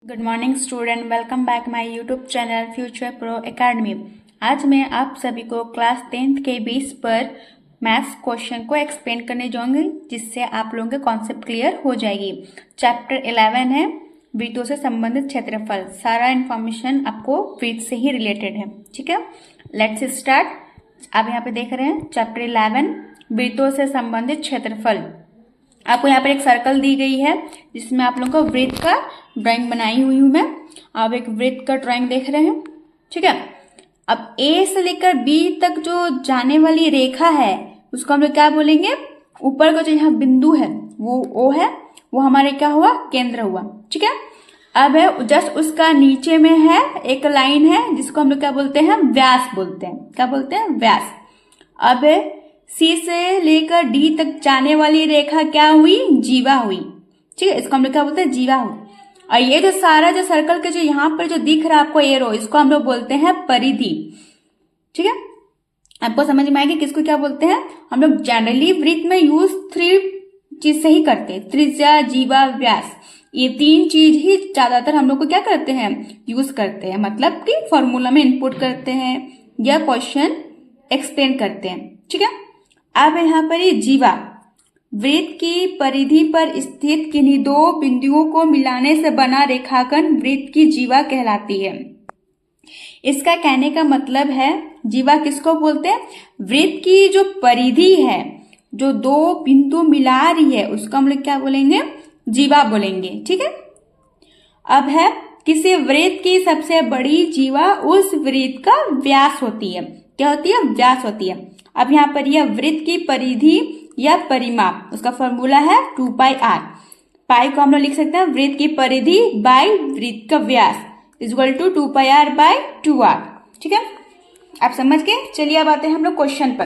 Good morning student, welcome back my YouTube channel future pro academy. आज मैं आप सभी को क्लास 10th के बेस पर मैथ्स क्वेश्चन को एक्सप्लेन करने जाऊंगी, जिससे आप लोगों के कॉन्सेप्ट क्लियर हो जाएगी। चैप्टर 11 है वृत्तों से संबंधित क्षेत्रफल। सारा इन्फॉर्मेशन आपको वृत्त से ही रिलेटेड है, ठीक है। Let's start. आप यहाँ पे देख रहे हैं चैप्टर 11 वृत्तों से संबंधित क्षेत्रफल। आपको यहाँ पर एक सर्कल दी गई है जिसमें आप लोगों को वृत्त का ड्राइंग बनाई हुई हूं मैं। आप एक वृत्त का ड्राइंग देख रहे हैं, ठीक है। अब ए से लेकर बी तक जो जाने वाली रेखा है उसको हम लोग क्या बोलेंगे? ऊपर का जो यहाँ बिंदु है वो ओ है, वो हमारे क्या हुआ? केंद्र हुआ, ठीक है। अब है जस्ट उसका नीचे में है एक लाइन है जिसको हम लोग क्या बोलते हैं? व्यास बोलते हैं। क्या बोलते हैं? व्यास। अब सी से लेकर डी तक जाने वाली रेखा क्या हुई? जीवा हुई, ठीक है। इसको हम लोग क्या बोलते हैं? जीवा हुई। और ये जो सारा जो सर्कल के जो यहाँ पर जो दिख रहा है आपको एरो, इसको हम लोग बोलते हैं परिधि, ठीक है। आपको समझ में आएगी किसको क्या बोलते हैं? हम लोग जनरली वृत्त में यूज 3 चीज से ही करते हैं, त्रिज्या, जीवा, व्यास। ये 3 चीज ही ज्यादातर हम लोग को क्या करते हैं? यूज करते हैं, मतलब कि फॉर्मूला में इनपुट करते हैं या क्वेश्चन एक्सप्लेन करते हैं, ठीक है। अब यहाँ पर ये जीवा, वृत्त की परिधि पर स्थित किन्हीं 2 बिंदुओं को मिलाने से बना रेखाखंड वृत्त की जीवा कहलाती है। इसका कहने का मतलब है जीवा किसको बोलते हैं? वृत्त की जो परिधि है, जो 2 बिंदु मिला रही है, उसको हम लोग क्या बोलेंगे? जीवा बोलेंगे, ठीक है। अब है किसी वृत्त की सबसे बड़ी जीवा उस वृत्त का व्यास होती है। क्या होती है? व्यास होती है। अब यहाँ पर यह वृत्त की परिधि या परिमाप, उसका फॉर्मूला है 2πr। पाई को हम लोग लिख सकते हैं वृत्त की परिधि बाय वृत्त का व्यास equal to 2πr bye 2r, ठीक है। आप समझ गए? चलिए अब आते हैं हम लोग क्वेश्चन पर।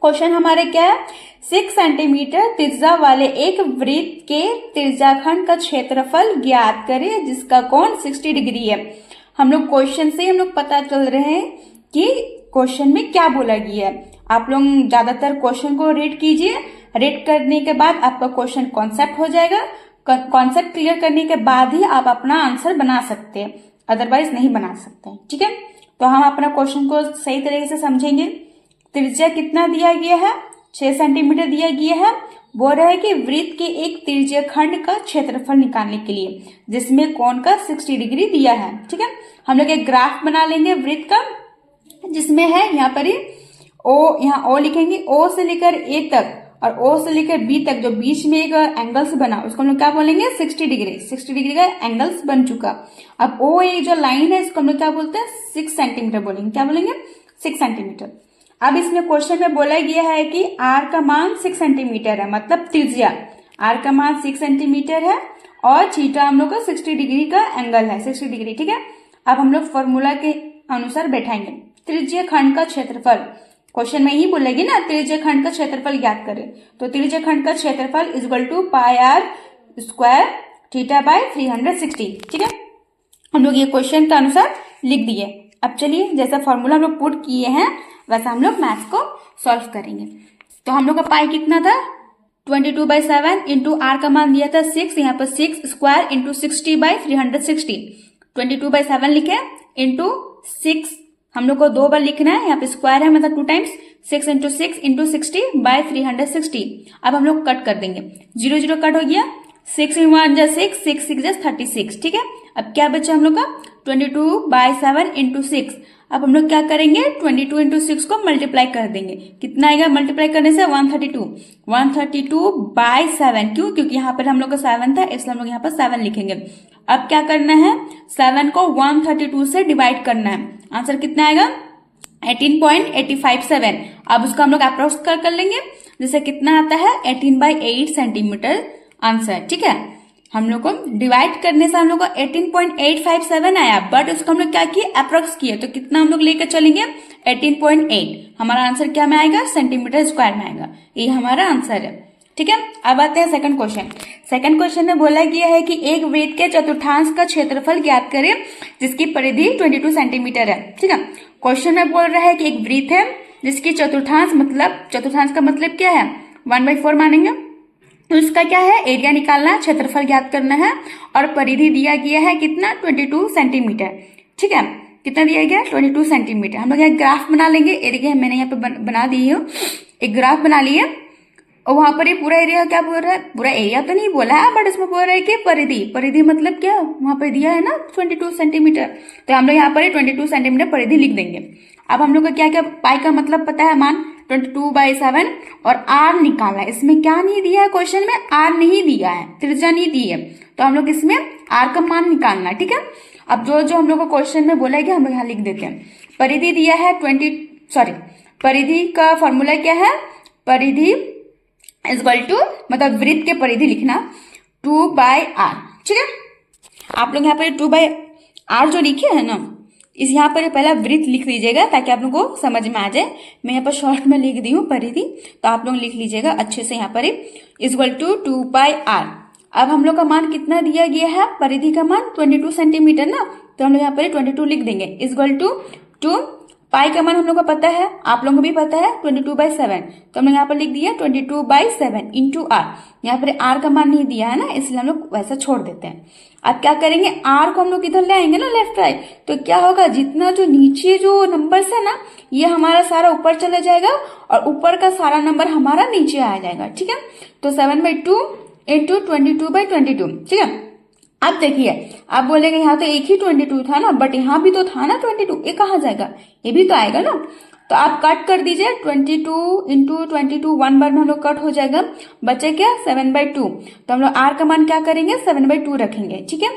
क्वेश्चन हमारे क्या है? 6 सेंटीमीटर त्रिज्या वाले एक वृत्त के त्रिज्याखंड का क्षेत्रफल ज्ञात करें जिसका कोण 60 डिग्री है। हम लोग क्वेश्चन से हम लोग पता चल रहे हैं कि क्वेश्चन में क्या बोला गया है। आप लोग ज्यादातर क्वेश्चन को रीड कीजिए। रीड करने के बाद आपका क्वेश्चन कॉन्सेप्ट हो जाएगा। कॉन्सेप्ट क्लियर करने के बाद ही आप अपना आंसर बना सकते हैं, अदरवाइज नहीं बना सकते, ठीक है। तो हम अपना क्वेश्चन को सही तरीके से समझेंगे। त्रिज्या कितना दिया गया है? 6 सेंटीमीटर दिया गया है। बोल रहा है कि वृत्त के एक त्रिज्य खंड का क्षेत्रफल निकालने के लिए, जिसमें कोण का 60 डिग्री दिया है, ठीक है। हम लोग एक ग्राफ बना लेंगे वृत्त का, जिसमें है यहाँ पर ओ, यहाँ ओ लिखेंगे, ओ से लेकर ए तक और ओ से लेकर बी तक जो बीच में एक एंगल्स बना उसको हम लोग क्या बोलेंगे? 60 डिग्री। 60 डिग्री का एंगल्स बन चुका। अब ओ ए जो लाइन है इसको हम लोग क्या बोलते हैं? 6 सेंटीमीटर बोलेंगे। क्या बोलेंगे? 6 सेंटीमीटर। अब इसमें क्वेश्चन में बोला गया है कि आर का मान 6 सेंटीमीटर है, मतलब त्रिज्या आर का मान 6 सेंटीमीटर है और थीटा हम लोग का 60 डिग्री का एंगल है, 60 डिग्री, ठीक है। अब हम लोग फॉर्मूला के अनुसार बैठाएंगे। त्रिज्य खंड का क्षेत्रफल, क्वेश्चन में ही बोलेगी ना त्रिज्य खंड का क्षेत्रफल ज्ञात करें, तो त्रिज्य खंड का क्षेत्रफल equal to πr square theta by 360, ठीक है। हम लोग ये क्वेश्चन के अनुसार लिख दिए। अब चलिए जैसा फॉर्मूला हम लोग पुट किए हैं वैसा हम लोग मैथ्स को सॉल्व करेंगे। तो हम लोग का पाई कितना था? 22/7 इंटू आर का मान दिया था 6, यहाँ पर 6 स्क्वायर इंटू 60/360। 22/7 लिखे इंटू 6, हम लोग को 2 बार लिखना है, यहाँ पे स्क्वायर है मतलब 2 टाइम्स, 6 इंटू 6 इंटू 60/360। अब हम लोग कट कर देंगे, 0 0 कट हो गया, 6 × 1 = 6, 6 6 = 36, ठीक है। अब क्या बचा हम लोग का? 22/7 इंटू 6। अब हम लोग क्या करेंगे? 22 इंटू 6 को मल्टीप्लाई कर देंगे। कितना आएगा मल्टीप्लाई करने से? 132। 132/7, क्यों? क्योंकि यहाँ पर हम लोग का 7 था, इसलिए हम लोग यहाँ पर 7 लिखेंगे। अब क्या करना है? 7 को 132 से डिवाइड करना है। आंसर कितना आएगा? 18.857। अब उसको हम लोग अप्रोक्स कर लेंगे, जिससे कितना आता है? 18/8 सेंटीमीटर आंसर, ठीक है। हम लोग को डिवाइड करने से हम लोग को 18.857 आया, बट उसको हम लोग क्या किए? अप्रोक्स किए, तो कितना हम लोग लेकर चलेंगे? 18.8। हमारा आंसर क्या में आएगा? सेंटीमीटर स्क्वायर में आएगा। ये हमारा आंसर है, ठीक है। अब आते हैं सेकंड क्वेश्चन। सेकंड क्वेश्चन में बोला गया है कि एक वृत्त के चतुर्थांश का क्षेत्रफल ज्ञात करें जिसकी परिधि 22 सेंटीमीटर है, ठीक है। क्वेश्चन में बोल रहा है कि एक वृत्त है जिसकी चतुर्थांश का मतलब क्या है? 1/4 मानेंगे, उसका क्या है, एरिया निकालना है, क्षेत्रफल ज्ञात करना है और परिधि दिया गया है कितना, 22 सेंटीमीटर। ठीक है, कितना दिया गया, 22 सेंटीमीटर। हम लोग यहाँ ग्राफ बना लेंगे, एरिया मैंने यहाँ पे बना दी हूँ, एक ग्राफ बना लिए और वहां पर ये पूरा एरिया क्या बोल रहा है, पूरा एरिया तो नहीं बोला है बट इसमें बोल रहा है कि परिधि, परिधि मतलब क्या, वहां पर दिया है ना 22 सेंटीमीटर, तो हम लोग यहाँ पर 22 सेंटीमीटर परिधि लिख देंगे। अब हम लोग को क्या क्या पाई का मतलब पता है, मान 22/7 और आर निकालना है। इसमें क्या नहीं दिया है, क्वेश्चन में आर नहीं दिया है, त्रिज्या नहीं दी है, तो हम लोग इसमें आर का मान निकालना है। ठीक है, अब जो जो हम लोग को क्वेश्चन में बोला गया हम लोग यहाँ लिख देते हैं। परिधि दिया है परिधि का फॉर्मूला क्या है, परिधि इक्वल टू, मतलब वृत्त के परिधि लिखना 2/r। ठीक है, आप लोग यहाँ पर 2/r जो लिखे है ना, इस यहाँ पर पहला वृत्त लिख लीजिएगा ताकि आप लोगों को समझ में आ जाए। मैं यहाँ पर शॉर्ट में लिख दी हूँ परिधि, तो आप लोग लिख लीजिएगा अच्छे से यहाँ पर इक्वल टू 2/r। अब हम लोग का मान कितना दिया गया है, परिधि का मान 22 सेंटीमीटर ना, तो हम लोग यहाँ पर 22 लिख देंगे इक्वल टू 2 पाई का मान हम लोग को पता है, आप लोगों को भी पता है 22/7, तो हम लोग यहाँ पर लिख दिया 22/7 इंटू आर। यहाँ पर आर का मान नहीं दिया है ना, इसलिए हम लोग वैसा छोड़ देते हैं। अब क्या करेंगे, आर को हम लोग इधर ले आएंगे ना लेफ्ट राइट, तो क्या होगा, जितना जो नीचे जो नंबर्स है ना, ये हमारा सारा ऊपर चला जाएगा और ऊपर का सारा नंबर हमारा नीचे आ जाएगा। ठीक है, तो 7/2 इंटू 22/22। ठीक है, अब देखिए, आप बोलेंगे यहाँ तो एक ही 22 था ना, बट यहाँ भी तो था ना 22, ये कहाँ जाएगा, ये भी तो आएगा ना, तो आप कट कर दीजिए 22 इंटू 22, 1 बार में हम लोग कट हो जाएगा, बचे क्या 7/2, तो हम लोग आर का मान क्या करेंगे 7/2 रखेंगे। ठीक है,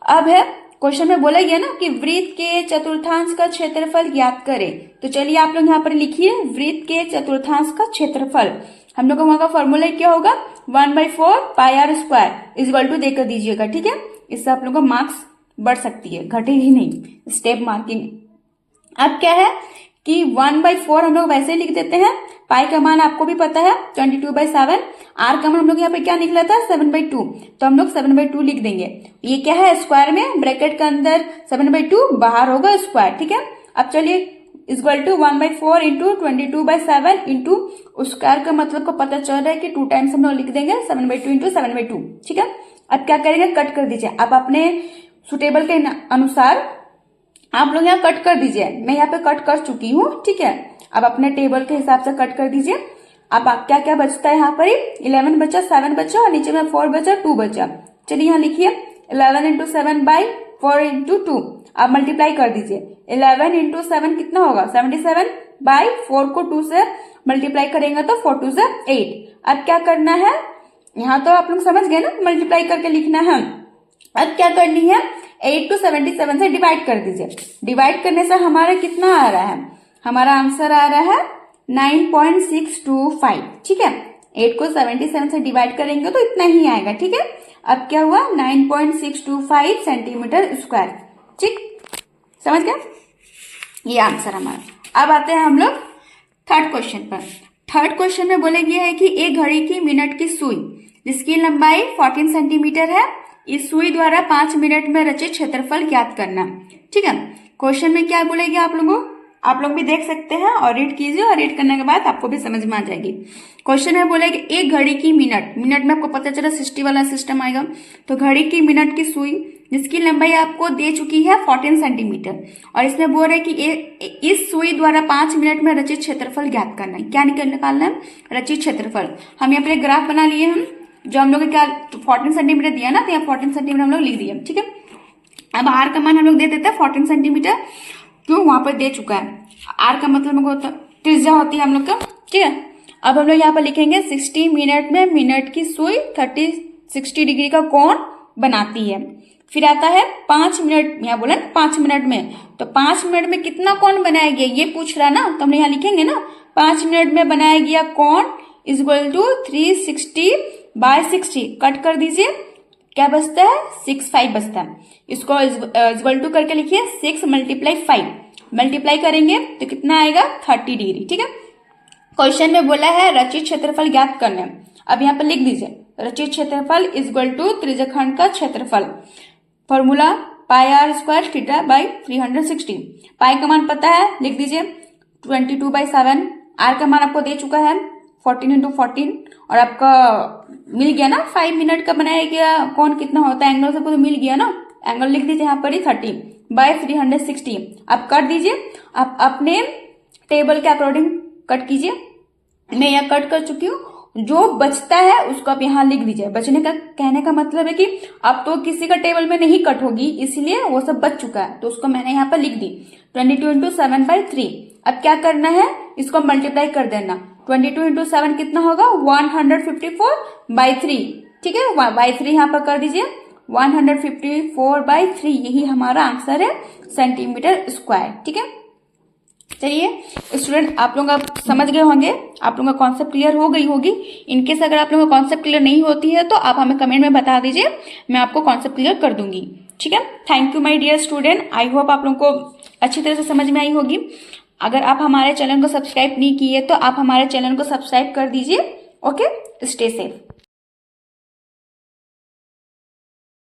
अब है क्वेश्चन में बोला गया ना कि वृत्त के चतुर्थांश का क्षेत्रफल ज्ञात करें, तो चलिए आप लोग यहाँ पर लिखिए वृत्त के चतुर्थांश का क्षेत्रफल। हम लोग का वहां का फॉर्मूला क्या होगा, 1/4 πr² इक्वल टू देकर दीजिएगा। ठीक है, इससे आप लोगों का मार्क्स बढ़ सकती है, घटेगी नहीं, स्टेप मार्किंग। अब क्या है कि 1/4 हम लोग वैसे लिख देते हैं, पाई का मान आपको भी पता है 22/7, आर का मान हम लोग यहाँ पे क्या निकला था 7/2, तो हम लोग 7/2 लिख देंगे। ये क्या है, स्क्वायर में ब्रैकेट के अंदर 7/2 बाहर होगा स्क्वायर। ठीक है, अब चलिए equal to 1/4 into 22/7 into square का मतलब को पता चल रहा है कि 2 टाइम्स हम लोग लिख देंगे 7/2 इंटू 7/2। ठीक है, अब क्या करेंगे, कट कर दीजिए। अब अपने सुटेबल के अनुसार आप लोग यहाँ कट कर दीजिए, मैं यहाँ पे कट कर चुकी हूँ। ठीक है, अब अपने टेबल के हिसाब से कट कर दीजिए। अब क्या क्या बचता है, यहाँ पर 11 बचा, 7 बचा और नीचे में 4 बचा, 2 बचा। चलिए यहाँ लिखिए 11 इंटू 7/4 इंटू 2, आप मल्टीप्लाई कर दीजिए। 11 इंटू 7 कितना होगा 77/4 को 2 से मल्टीप्लाई करेंगे तो 4 2 से 8। अब क्या करना है, यहाँ तो आप लोग समझ गए ना, मल्टीप्लाई करके लिखना है। अब क्या करनी है, 8 को 77 से डिवाइड कर दीजिए। डिवाइड करने से हमारा कितना आ रहा है, हमारा आंसर आ रहा है 9.625। ठीक है, 8 को 77 से डिवाइड करेंगे तो इतना ही आएगा। ठीक है, अब क्या हुआ 9.625 सेंटीमीटर स्क्वायर। ठीक, समझ गए, ये आंसर हमारा। अब आते हैं हम लोग थर्ड क्वेश्चन पर। थर्ड क्वेश्चन में बोले गया है कि एक घड़ी की मिनट की सुई जिसकी लंबाई 14 सेंटीमीटर है, इस सुई द्वारा 5 मिनट में रचित क्षेत्रफल ज्ञात करना। ठीक है, क्वेश्चन में क्या बोलेगी आप लोगों, आप लोग भी देख सकते हैं और रीड कीजिए, और रीड करने के बाद आपको भी समझ में आ जाएगी। क्वेश्चन में बोलेगी एक घड़ी की मिनट, मिनट में आपको पता चला 60 वाला सिस्टम आएगा, तो घड़ी की मिनट की सुई जिसकी लंबाई आपको दे चुकी है 14 सेंटीमीटर, और इसमें बोल रहे कि इस सुई द्वारा 5 मिनट में रचित क्षेत्रफल ज्ञात करना है। क्या निकालना है, रचित क्षेत्रफल। हम यहाँ पे ग्राफ बना लिए, हम जो हम लोग क्या 14 सेंटीमीटर दिया ना, तो यहाँ 14 सेंटीमीटर हम लोग लिख दिए। ठीक है, अब आर का मान हम लोग दे देते हैं 14 सेंटीमीटर, क्यों वहां पर दे चुका है। आर का मतलब हमको त्रिज्या होती है हम लोग का। ठीक है, अब हम लोग यहाँ पर लिखेंगे 60 मिनट में मिनट की सुई 60 डिग्री का कोण बनाती है। फिर आता है 5 मिनट, यहाँ बोला 5 मिनट में, तो 5 मिनट में कितना कोण बनाया गया ये पूछ रहा ना, तो हम यहाँ लिखेंगे ना 5 मिनट में बनाया गया कोण इक्वल टू 360/60। कट कर दीजिए, क्या बचता है 65 बचता है। इसको इक्वल टू करके लिखिए 6 × 5, मल्टीप्लाई करेंगे तो कितना आएगा 30 डिग्री। ठीक है, क्वेश्चन में बोला है रचित क्षेत्रफल ज्ञात करना। अब यहाँ पर लिख दीजिए रचित क्षेत्रफल इक्वल टू त्रिज्यखंड का क्षेत्रफल, फॉर्मूला πr² θ/360। पाई का मान पता है, लिख दीजिए 22/7, आर का मान आपको दे चुका है 14 इंटू 14 और आपका मिल गया ना 5 मिनट का बनाया गया कौन कितना होता है एंगल सबको तो मिल गया ना। एंगल लिख दीजिए यहाँ पर ही 30 बाय 360। आप कर दीजिए, आप अपने टेबल के अकॉर्डिंग कट कीजिए। मैं यहाँ कट कर चुकी हूँ, जो बचता है उसको आप यहाँ लिख दीजिए। बचने का कहने का मतलब है कि अब तो किसी का टेबल में नहीं कट होगी, इसलिए वो सब बच चुका है तो उसको मैंने यहाँ पर लिख दी 22 इंटू 7 बाई 3। अब क्या करना है, इसको मल्टीप्लाई कर देना। 22 इंटू 7 कितना होगा 154 बाई 3, ठीक है। बाई 3 यहाँ पर कर दीजिए 154 बाई 3, यही हमारा आंसर है सेंटीमीटर स्क्वायर, ठीक है। चलिए स्टूडेंट, आप लोग अब समझ गए होंगे, आप लोगों का कॉन्सेप्ट क्लियर हो गई होगी। इनकेस अगर आप लोगों का कॉन्सेप्ट क्लियर नहीं होती है तो आप हमें कमेंट में बता दीजिए, मैं आपको कॉन्सेप्ट क्लियर कर दूंगी, ठीक है। Thank you my dear student, I hope आप लोगों को अच्छी तरह से समझ में आई होगी। अगर आप हमारे चैनल को सब्सक्राइब नहीं किए तो आप हमारे चैनल को सब्सक्राइब कर दीजिए। Okay, stay safe.